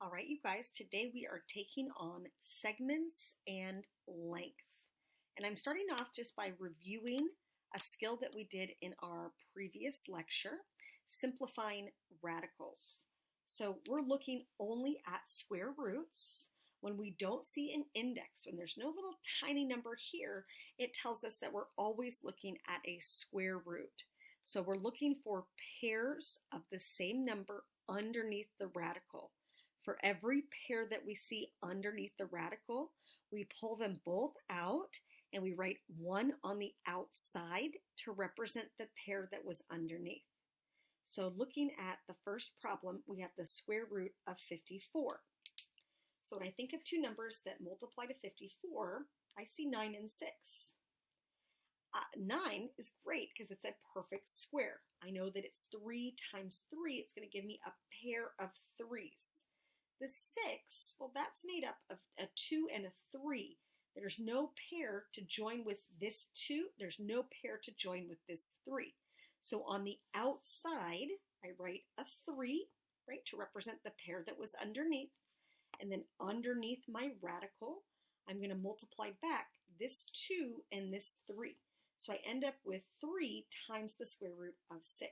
All right, you guys, today we are taking on segments and length. And I'm starting off just by reviewing a skill that we did in our previous lecture, simplifying radicals. So we're looking only at square roots. When we don't see an index, when there's no little tiny number here, it tells us that we're always looking at a square root. So we're looking for pairs of the same number underneath the radical. For every pair that we see underneath the radical, we pull them both out and we write 1 on the outside to represent the pair that was underneath. So looking at the first problem, we have the square root of 54. So when I think of two numbers that multiply to 54, I see 9 and 6. 9 is great because it's a perfect square. I know that it's 3 times 3. It's going to give me a pair of 3s. The 6, well, that's made up of a 2 and a 3. There's no pair to join with this 2. There's no pair to join with this 3. So on the outside, I write a 3, right, to represent the pair that was underneath. And then underneath my radical, I'm going to multiply back this 2 and this 3. So I end up with 3 times the square root of 6.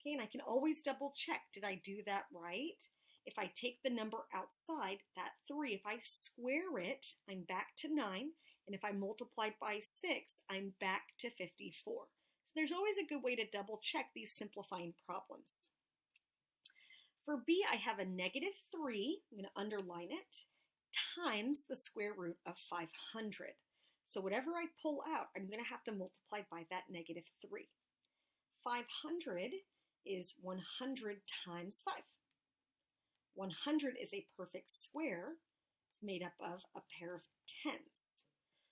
Okay, and I can always double check, did I do that right? If I take the number outside, that 3, if I square it, I'm back to 9. And if I multiply by 6, I'm back to 54. So there's always a good way to double check these simplifying problems. For B, I have a negative 3, I'm going to underline it, times the square root of 500. So whatever I pull out, I'm going to have to multiply by that negative 3. 500 is 100 times 5. 100 is a perfect square. It's made up of a pair of tens.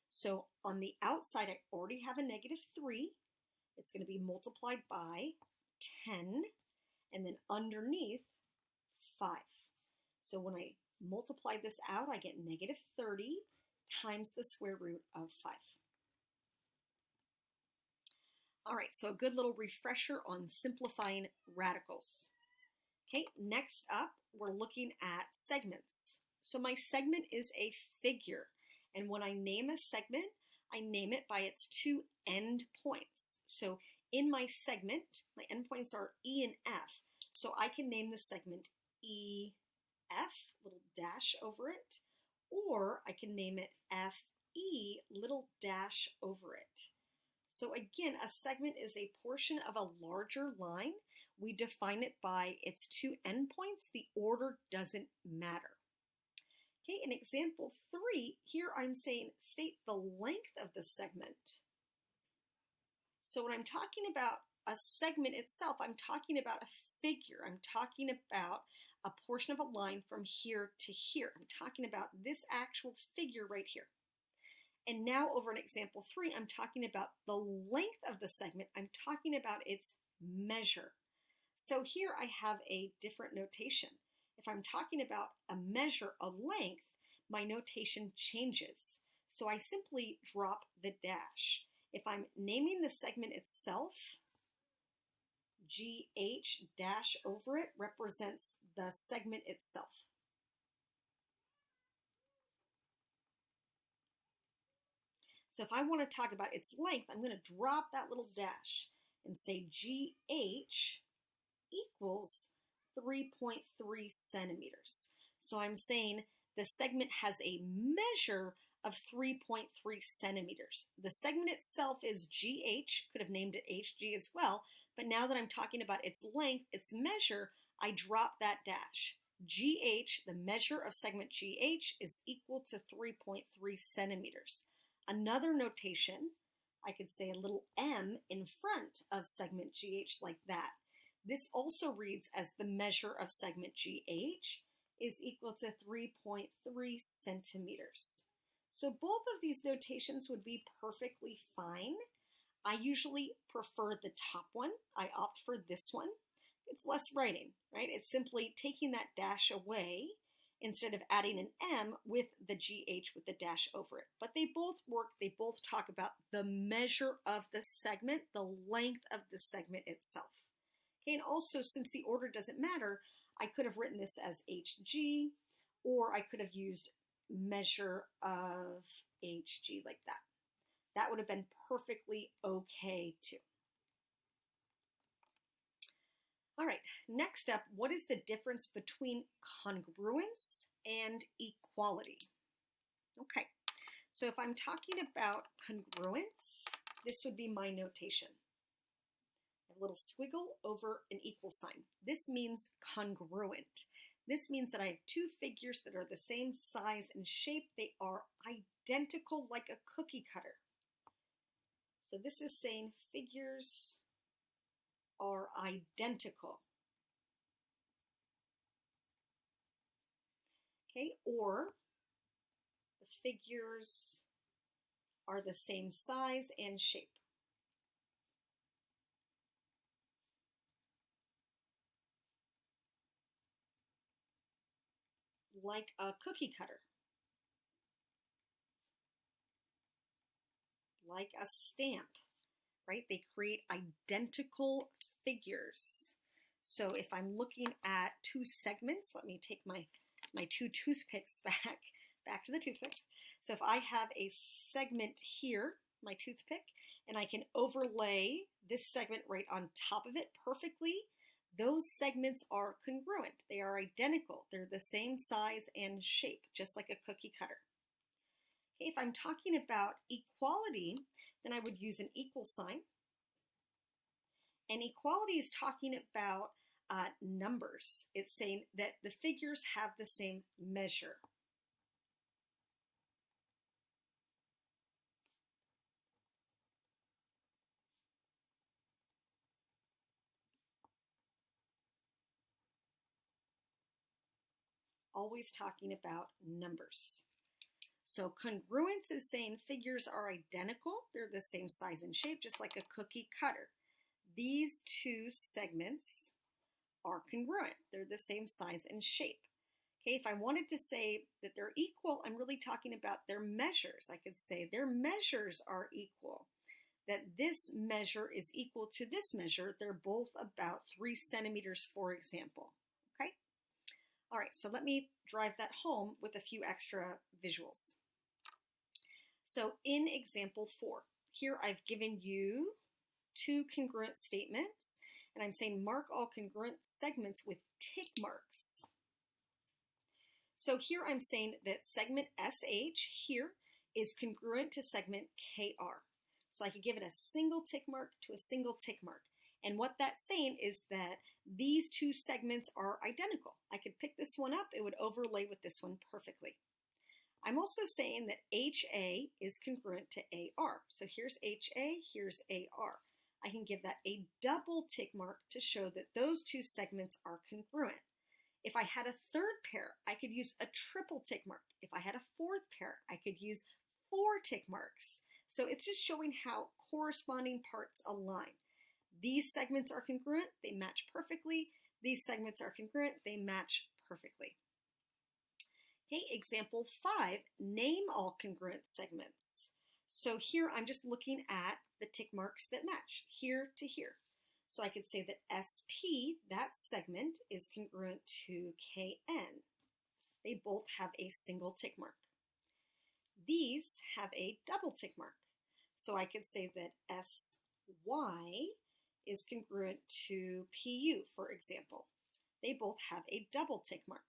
So on the outside, I already have a negative 3. It's going to be multiplied by 10, and then underneath 5. So when I multiply this out, I get negative 30 times the square root of 5. All right, so a good little refresher on simplifying radicals. Okay, next up, we're looking at segments. So my segment is a figure, and when I name a segment, I name it by its two end points. So in my segment, my endpoints are E and F. So I can name the segment EF, little dash over it, or I can name it FE, little dash over it. So again, a segment is a portion of a larger line. We define it by its two endpoints. The order doesn't matter. Okay, in example 3, here I'm saying state the length of the segment. So when I'm talking about a segment itself, I'm talking about a figure. I'm talking about a portion of a line from here to here. I'm talking about this actual figure right here. And now over in example 3, I'm talking about the length of the segment. I'm talking about its measure. So here I have a different notation. If I'm talking about a measure, a length, my notation changes. So I simply drop the dash. If I'm naming the segment itself, GH dash over it represents the segment itself. So if I want to talk about its length, I'm going to drop that little dash and say GH equals 3.3 centimeters. So I'm saying the segment has a measure of 3.3 centimeters. The segment itself is GH, could have named it HG as well, but now that I'm talking about its length, its measure, I drop that dash. GH, the measure of segment GH, is equal to 3.3 centimeters. Another notation, I could say a little m in front of segment GH like that. This also reads as the measure of segment GH is equal to 3.3 centimeters. So both of these notations would be perfectly fine. I usually prefer the top one. I opt for this one. It's less writing, right? It's simply taking that dash away instead of adding an M with the GH with the dash over it. But they both work. They both talk about the measure of the segment, the length of the segment itself. Okay, and also, since the order doesn't matter, I could have written this as HG, or I could have used measure of HG like that. That would have been perfectly okay too. All right, next up, what is the difference between congruence and equality? Okay, so if I'm talking about congruence, this would be my notation. A little squiggle over an equal sign. This means congruent. This means that I have two figures that are the same size and shape. They are identical like a cookie cutter. So this is saying figures are identical. Okay, or the figures are the same size and shape. Like a cookie cutter. Like a stamp, right? They create identical figures. So if I'm looking at two segments, let me take my two toothpicks back to the toothpicks. So if I have a segment here, my toothpick, and I can overlay this segment right on top of it perfectly, those segments are congruent. They are identical. They're the same size and shape, just like a cookie cutter. Okay, if I'm talking about equality, then I would use an equal sign. And equality is talking about numbers. It's saying that the figures have the same measure. Always talking about numbers. So congruence is saying figures are identical. They're the same size and shape, just like a cookie cutter. These two segments are congruent. They're the same size and shape. Okay, if I wanted to say that they're equal, I'm really talking about their measures. I could say their measures are equal. That this measure is equal to this measure. They're both about 3 centimeters, for example. Okay? All right, so let me drive that home with a few extra visuals. So in example 4, here I've given you 2 congruent statements, and I'm saying mark all congruent segments with tick marks. So here I'm saying that segment SH here is congruent to segment KR. So I could give it a single tick mark to a single tick mark. And what that's saying is that these two segments are identical. I could pick this one up, it would overlay with this one perfectly. I'm also saying that HA is congruent to AR. So here's HA, here's AR. I can give that a double tick mark to show that those two segments are congruent. If I had a third pair, I could use a triple tick mark. If I had a fourth pair, I could use 4 tick marks. So it's just showing how corresponding parts align. These segments are congruent, they match perfectly. These segments are congruent, they match perfectly. Okay, example 5, name all congruent segments. So here I'm just looking at the tick marks that match, here to here. So I could say that SP, that segment, is congruent to KN. They both have a single tick mark. These have a double tick mark. So I could say that SY is congruent to PU, for example. They both have a double tick mark.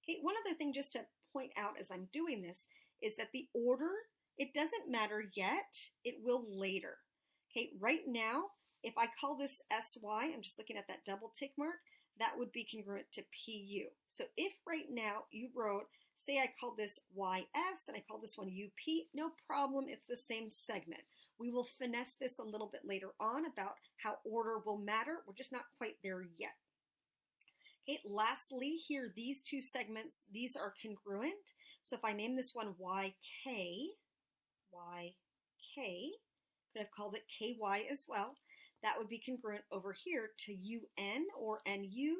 Okay, one other thing just to point out as I'm doing this is that the order, it doesn't matter yet, it will later. Okay, right now, if I call this SY, I'm just looking at that double tick mark, that would be congruent to PU. So if right now you wrote, say I called this YS and I call this one UP, no problem, it's the same segment. We will finesse this a little bit later on about how order will matter. We're just not quite there yet. Okay, lastly, here, these two segments, these are congruent. So if I name this one YK, could have called it KY as well. That would be congruent over here to UN, or NU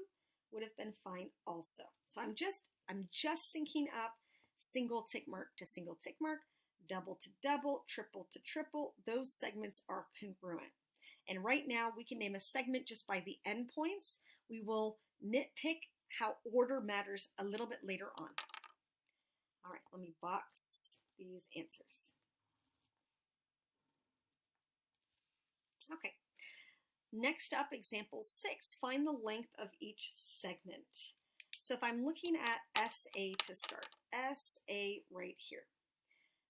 would have been fine also. So I'm just syncing up single tick mark to single tick mark, double to double, triple to triple. Those segments are congruent. And right now we can name a segment just by the endpoints. We will nitpick how order matters a little bit later on. All right, let me box these answers. Okay, next up, example 6, find the length of each segment. So if I'm looking at SA to start, SA right here.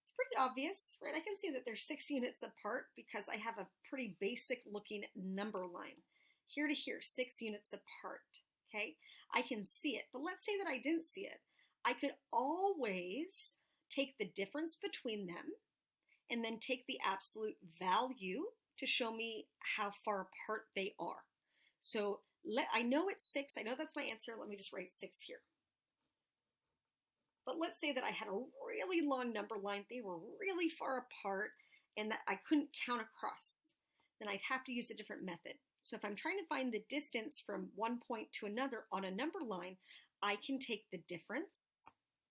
It's pretty obvious, right? I can see that they're 6 units apart because I have a pretty basic looking number line. Here to here, 6 units apart, okay? I can see it, but let's say that I didn't see it. I could always take the difference between them and then take the absolute value to show me how far apart they are. So I know it's 6. I know that's my answer. Let me just write 6 here. But let's say that I had a really long number line. They were really far apart and that I couldn't count across. Then I'd have to use a different method. So if I'm trying to find the distance from one point to another on a number line, I can take the difference,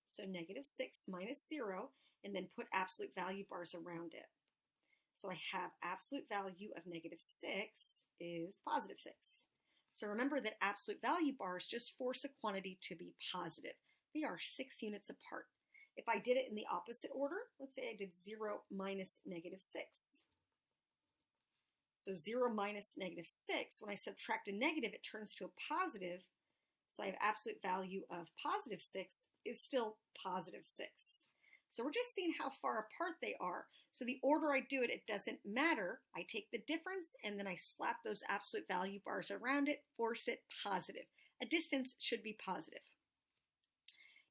so -6 minus 0, and then put absolute value bars around it. So I have absolute value of -6 is +6. So remember that absolute value bars just force a quantity to be positive. They are 6 units apart. If I did it in the opposite order, let's say I did 0 minus -6. So 0 minus -6, when I subtract a negative, it turns to a positive. So I have absolute value of +6 is still +6. So we're just seeing how far apart they are. So the order I do it, it doesn't matter. I take the difference and then I slap those absolute value bars around it, force it positive. A distance should be positive.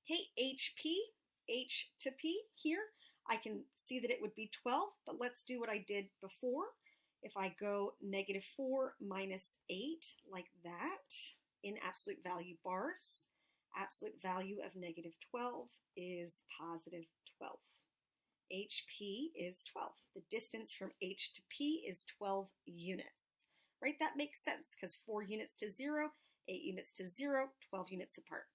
Okay, HP, H to P here, I can see that it would be 12, but let's do what I did before. If I go -4 minus 8 like that in absolute value bars, absolute value of -12 is +12. HP is 12. The distance from H to P is 12 units, right? That makes sense because 4 units to 0, 8 units to 0, 12 units apart.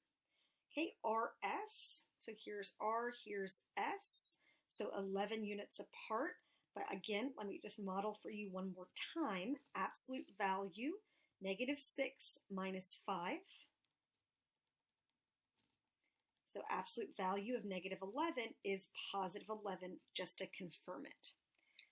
Okay, RS, so here's R, here's S, so 11 units apart. But again, let me just model for you one more time. Absolute value, -6 minus 5. So absolute value of -11 is +11, just to confirm it.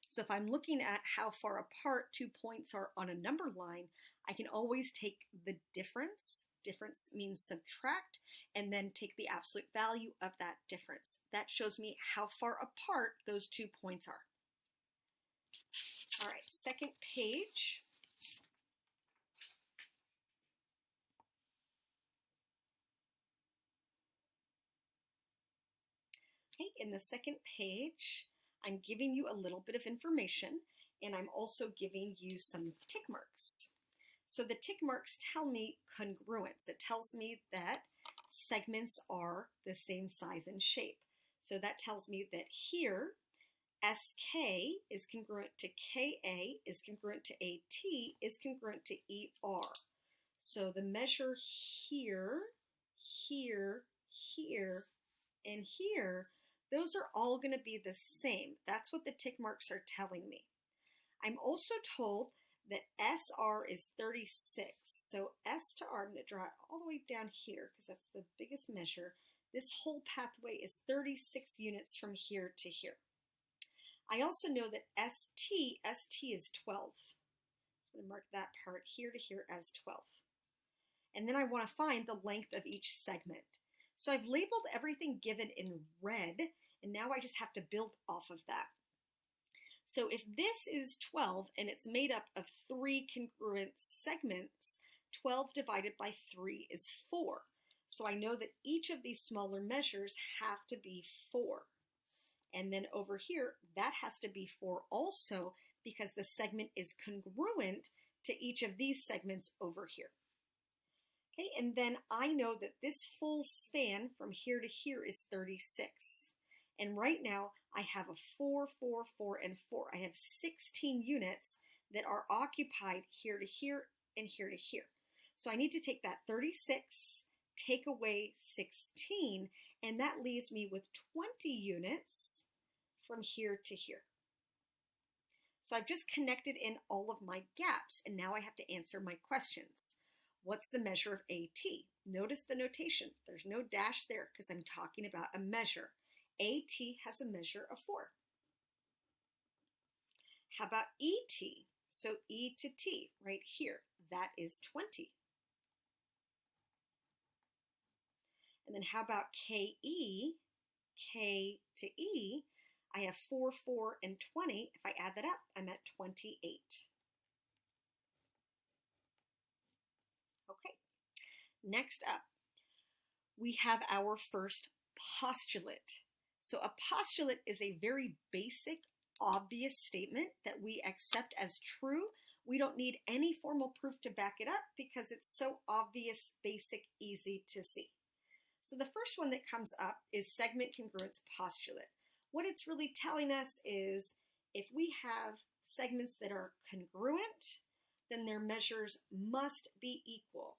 So if I'm looking at how far apart 2 points are on a number line, I can always take the difference. Difference means subtract, and then take the absolute value of that difference. That shows me how far apart those 2 points are. All right, second page. Okay, in the second page, I'm giving you a little bit of information, and I'm also giving you some tick marks. So the tick marks tell me congruence. It tells me that segments are the same size and shape. So that tells me that here, SK is congruent to KA, is congruent to AT, is congruent to ER. So the measure here, here, here, and here, those are all going to be the same. That's what the tick marks are telling me. I'm also told that SR is 36. So S to R, I'm going to draw it all the way down here because that's the biggest measure. This whole pathway is 36 units from here to here. I also know that ST is 12. So I'm going to mark that part here to here as 12. And then I want to find the length of each segment. So I've labeled everything given in red, and now I just have to build off of that. So if this is 12 and it's made up of 3 congruent segments, 12 divided by 3 is 4. So I know that each of these smaller measures have to be 4. And then over here, that has to be 4 also because the segment is congruent to each of these segments over here. Okay, and then I know that this full span from here to here is 36. And right now, I have a 4, 4, 4, and 4. I have 16 units that are occupied here to here and here to here. So I need to take that 36, take away 16, and that leaves me with 20 units from here to here. So I've just connected in all of my gaps, and now I have to answer my questions. What's the measure of AT? Notice the notation. There's no dash there because I'm talking about a measure. AT has a measure of 4. How about ET? So E to T right here, that is 20. And then how about KE? K to E, I have 4, 4, and 20. If I add that up, I'm at 28. Okay, next up, we have our first postulate. So a postulate is a very basic, obvious statement that we accept as true. We don't need any formal proof to back it up because it's so obvious, basic, easy to see. So the first one that comes up is segment congruence postulate. What it's really telling us is if we have segments that are congruent, then their measures must be equal.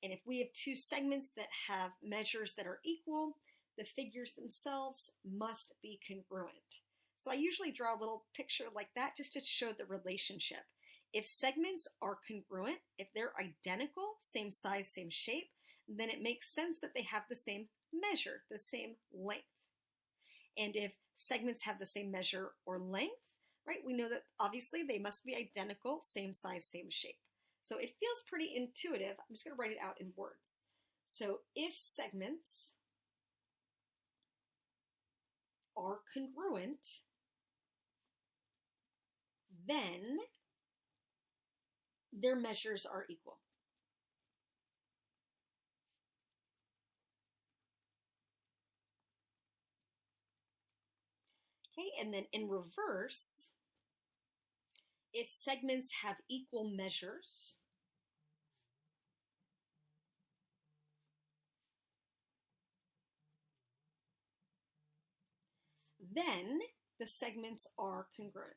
And if we have two segments that have measures that are equal, the figures themselves must be congruent. So I usually draw a little picture like that just to show the relationship. If segments are congruent, if they're identical, same size, same shape, then it makes sense that they have the same measure, the same length. And if segments have the same measure or length, right, we know that obviously they must be identical, same size, same shape. So it feels pretty intuitive. I'm just going to write it out in words. So if segments are congruent, then their measures are equal. Okay, and then in reverse, if segments have equal measures, then the segments are congruent.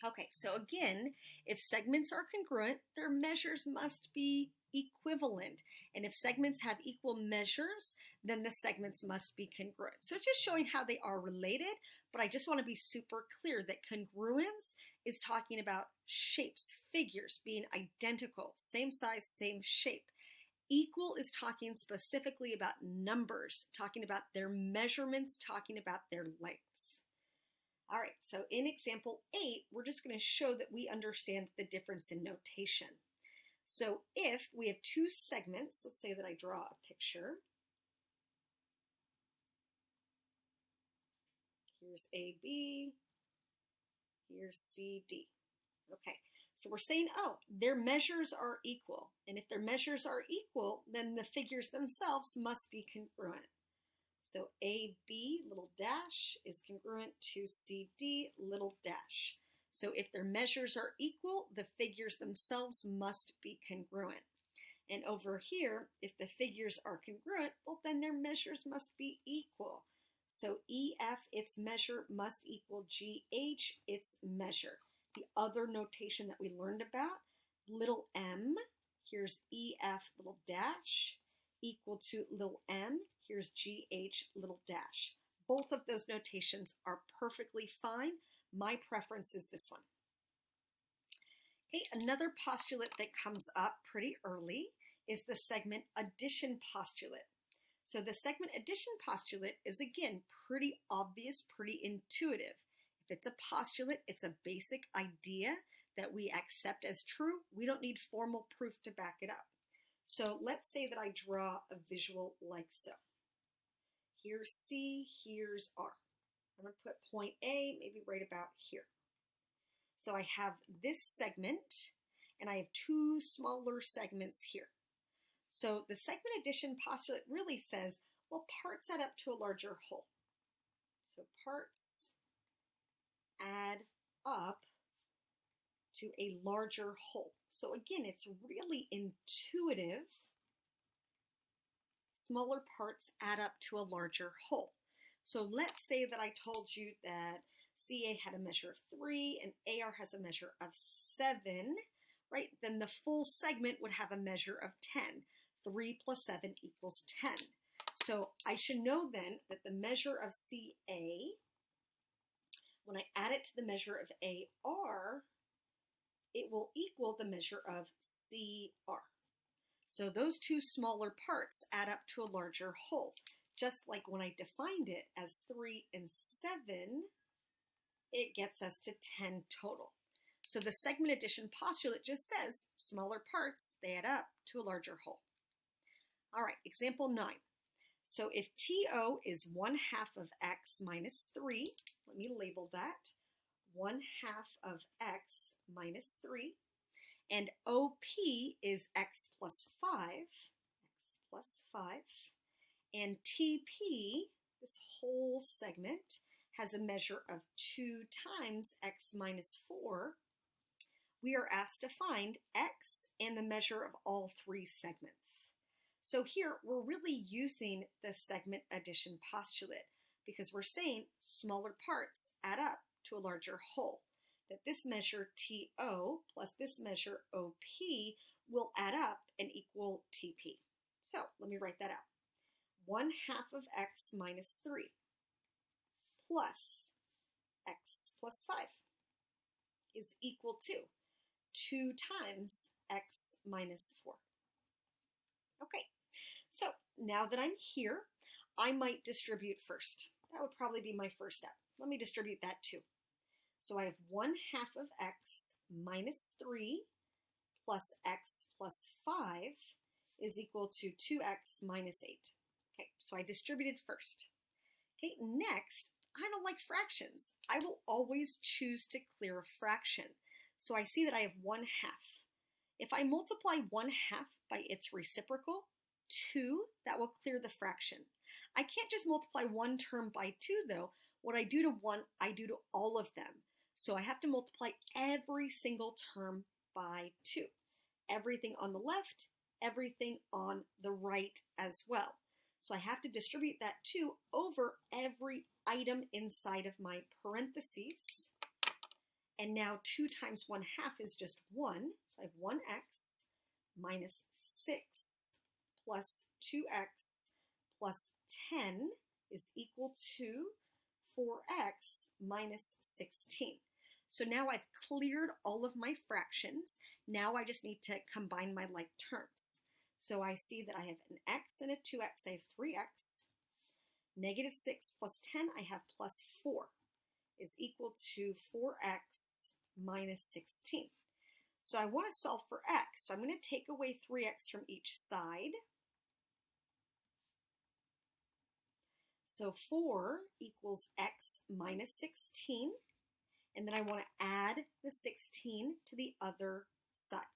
Okay, so again, if segments are congruent, their measures must be equivalent. And if segments have equal measures, then the segments must be congruent. So it's just showing how they are related, but I just want to be super clear that congruence is talking about shapes, figures being identical, same size, same shape. Equal is talking specifically about numbers, talking about their measurements, talking about their lengths. All right, so in example 8, we're just going to show that we understand the difference in notation. So if we have two segments, let's say that I draw a picture. Here's AB, here's CD. Okay, so we're saying, oh, their measures are equal. And if their measures are equal, then the figures themselves must be congruent. So AB, little dash, is congruent to CD, little dash. So if their measures are equal, the figures themselves must be congruent. And over here, if the figures are congruent, well, then their measures must be equal. So EF, its measure, must equal GH, its measure. The other notation that we learned about, little m, here's EF, little dash, equal to little m, here's GH, little dash. Both of those notations are perfectly fine. My preference is this one. Okay, another postulate that comes up pretty early is the segment addition postulate. So the segment addition postulate is, again, pretty obvious, pretty intuitive. If it's a postulate, it's a basic idea that we accept as true. We don't need formal proof to back it up. So let's say that I draw a visual like so. Here's C, here's R. I'm going to put point A maybe right about here. So I have this segment, and I have two smaller segments here. So the segment addition postulate really says, well, parts add up to a larger whole. So parts add up to a larger whole. So again, it's really intuitive. Smaller parts add up to a larger whole. So let's say that I told you that CA had a measure of 3 and AR has a measure of 7, right? Then the full segment would have a measure of 10. 3 plus 7 equals 10. So I should know then that the measure of CA When I add it to the measure of AR, it will equal the measure of CR. So those two smaller parts add up to a larger whole. Just like when I defined it as 3 and 7, it gets us to 10 total. So the segment addition postulate just says smaller parts, they add up to a larger whole. All right, example 9. So if TO is 1/2 of x minus 3, let me label that, 1/2 of x minus 3, and OP is x plus 5, and TP, this whole segment, has a measure of 2 times x minus 4, we are asked to find x and the measure of all 3 segments. So here we're really using the segment addition postulate because we're saying smaller parts add up to a larger whole, that this measure TO plus this measure OP will add up and equal TP. So let me write that out. 1/2 of x minus 3 plus x plus 5 is equal to 2 times x minus 4. Okay, so now that I'm here, I might distribute first. That would probably be my first step. Let me distribute that too. So I have 1/2 of x minus 3 plus x plus 5 is equal to 2x minus 8. Okay, so I distributed first. Okay, next, I don't like fractions. I will always choose to clear a fraction. So I see that I have 1/2. If I multiply 1/2 by its reciprocal, 2, that will clear the fraction. I can't just multiply one term by 2 though. What I do to one, I do to all of them. So I have to multiply every single term by 2. Everything on the left, everything on the right as well. So I have to distribute that 2 over every item inside of my parentheses. And now 2 times 1/2 is just 1. So I have 1x minus 6 plus 2x plus 10 is equal to 4x minus 16. So now I've cleared all of my fractions. Now I just need to combine my like terms. So I see that I have an x and a 2x. I have 3x. Negative 6 plus 10, I have plus 4 is equal to 4x minus 16. So I want to solve for x. So I'm going to take away 3x from each side. So 4 equals x minus 16. And then I want to add the 16 to the other side.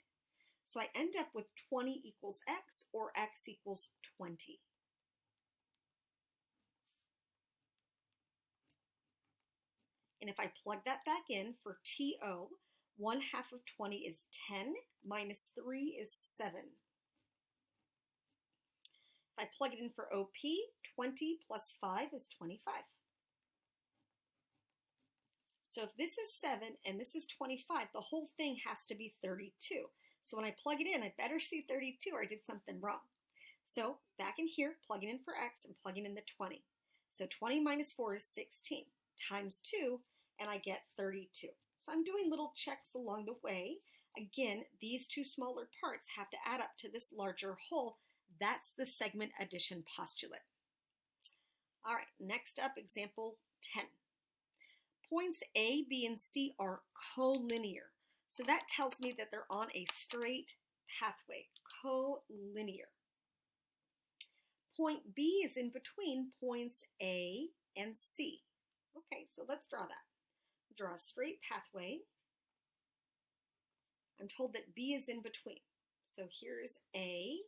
So I end up with 20 equals x, or x equals 20. And if I plug that back in for TO, 1/2 of 20 is 10, minus 3 is 7. If I plug it in for OP, 20 plus 5 is 25. So if this is 7 and this is 25, the whole thing has to be 32. So when I plug it in, I better see 32 or I did something wrong. So back in here, plugging in for x and plugging in the 20. So 20 minus 4 is 16 times 2, and I get 32. So I'm doing little checks along the way. Again, these two smaller parts have to add up to this larger whole. That's the segment addition postulate. All right, next up, example 10. Points A, B, and C are collinear. So that tells me that they're on a straight pathway, collinear. Point B is in between points A and C. Okay, so let's draw that. Draw a straight pathway. I'm told that B is in between. So here's A,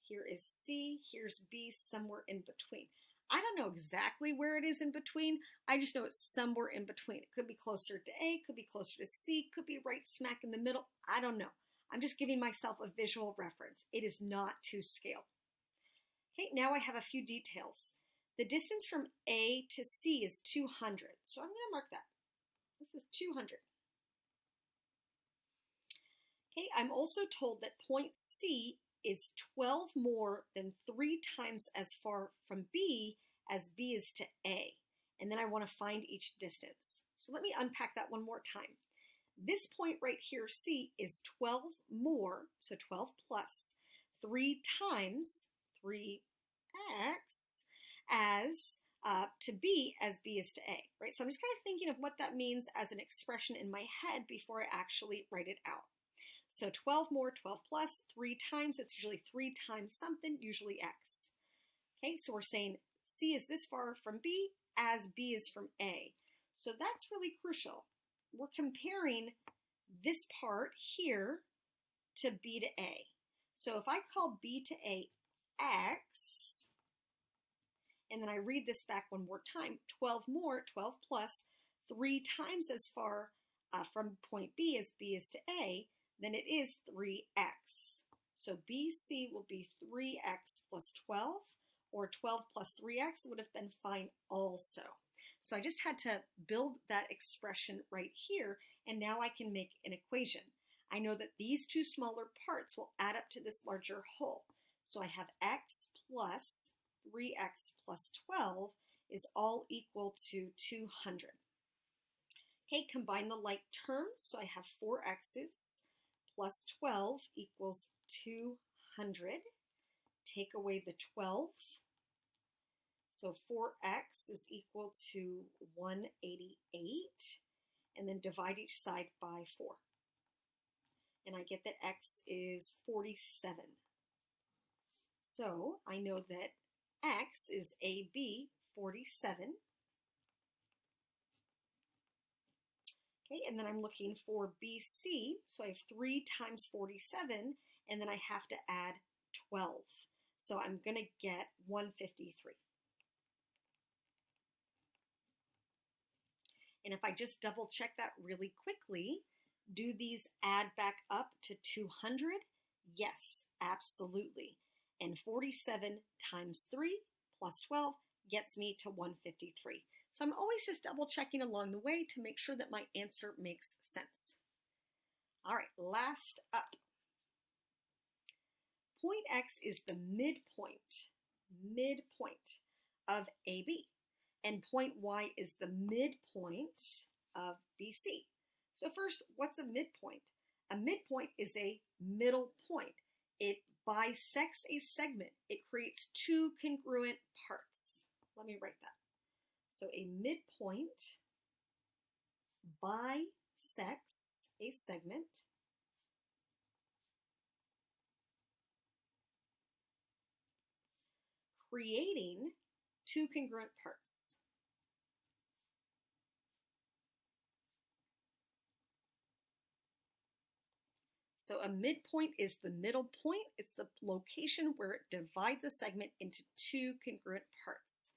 here is C, here's B, somewhere in between. I don't know exactly where it is in between. I just know it's somewhere in between. It could be closer to A, could be closer to C, could be right smack in the middle. I don't know. I'm just giving myself a visual reference. It is not to scale. Okay, now I have a few details. The distance from A to C is 200. So I'm going to mark that. This is 200. Okay, I'm also told that point C is 12 more than 3 times as far from B as B is to A. And then I want to find each distance. So So let me unpack that one more time. This point right here, C, is 12 more, so 12 plus 3 times 3x as to B as B is to A, right? So I'm just kind of thinking of what that means as an expression in my head before I actually write it out. So 12 more, 12 plus, 3 times, it's usually 3 times something, usually x. Okay, so we're saying C is this far from B as B is from A. So that's really crucial. We're comparing this part here to B to A. So if I call B to A x, and then I read this back one more time, 12 more, 12 plus, 3 times as far from point B as B is to A, then it is 3x. So BC will be 3x plus 12, or 12 plus 3x would have been fine also. So I just had to build that expression right here, and now I can make an equation. I know that these two smaller parts will add up to this larger whole. So I have x plus 3x plus 12 is all equal to 200. Okay, combine the like terms. So I have 4x's plus 12 equals 200. Take away the 12. So 4x is equal to 188. And then divide each side by 4. And I get that x is 47. So I know that x is AB 47. Okay, and then I'm looking for BC. So I have 3 times 47, and then I have to add 12. So I'm going to get 153. And if I just double check that really quickly, do these add back up to 200? Yes, absolutely. And 47 times 3 plus 12 gets me to 153. So I'm always just double checking along the way to make sure that my answer makes sense. All right, last up. Point X is the midpoint of AB. And point Y is the midpoint of BC. So first, what's a midpoint? A midpoint is a middle point. It bisects a segment. It creates two congruent parts. Let me write that. So a midpoint bisects a segment creating two congruent parts. So a midpoint is the middle point. It's the location where it divides a segment into two congruent parts.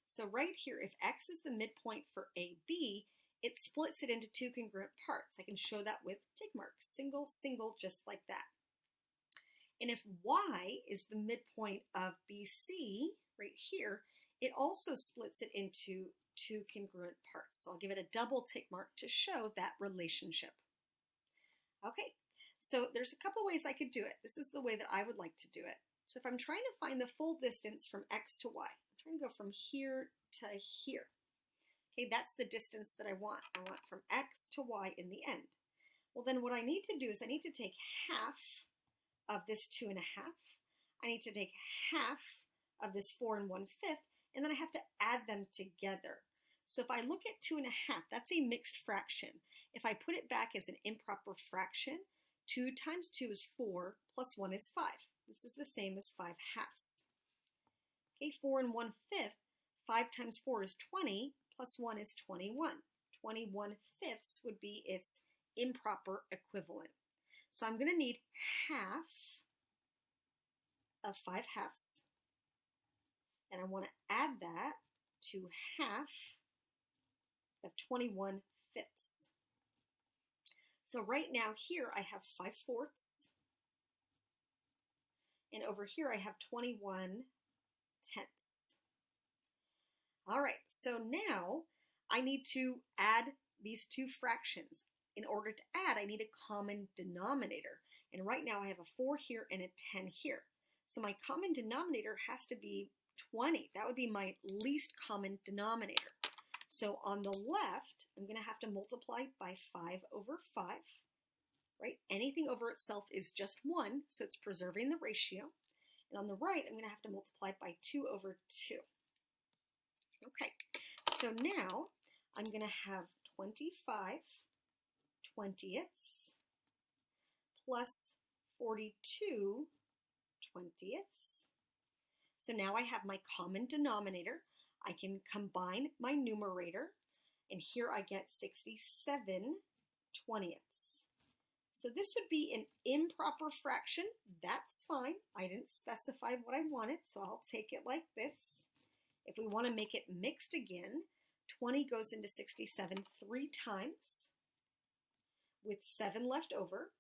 So right here, if X is the midpoint for AB, it splits it into two congruent parts. I can show that with tick marks, single, single, just like that. And if Y is the midpoint of BC, right here, it also splits it into two congruent parts. So I'll give it a double tick mark to show that relationship. Okay, so there's a couple ways I could do it. This is the way that I would like to do it. So if I'm trying to find the full distance from X to Y, I'm trying to go from here to here. Okay, that's the distance that I want. I want from X to Y in the end. Well, then what I need to do is I need to take half of this 2 1/2. I need to take half of this 4 1/5, and then I have to add them together. So if I look at 2 1/2, that's a mixed fraction. If I put it back as an improper fraction, 2 times 2 is 4, plus 1 is 5. This is the same as 5 halves. Okay, 4 1/5, 5 times 4 is 20, plus 1 is 21. 21/5 would be its improper equivalent. So I'm going to need half of 5 halves, and I want to add that to half of 21/5. So right now here I have 5/4, and over here I have 21/10. All right, so now I need to add these two fractions. In order to add, I need a common denominator. And right now I have a 4 here and a 10 here. So my common denominator has to be 20. That would be my least common denominator. So on the left, I'm going to have to multiply by 5 over 5, right? Anything over itself is just 1, so it's preserving the ratio. And on the right, I'm going to have to multiply by 2 over 2. Okay, so now I'm going to have 25 twentieths plus 42 twentieths. So now I have my common denominator. I can combine my numerator, and here I get 67 twentieths. So this would be an improper fraction. That's fine. I didn't specify what I wanted, so I'll take it like this. If we want to make it mixed again, 20 goes into 67 3 times, with 7 left over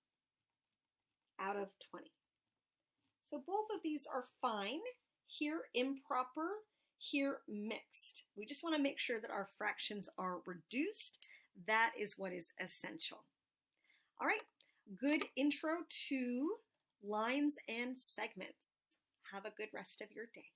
out of 20. So both of these are fine. Here improper, here mixed. We just want to make sure that our fractions are reduced. That is what is essential. All right, good intro to lines and segments. Have a good rest of your day.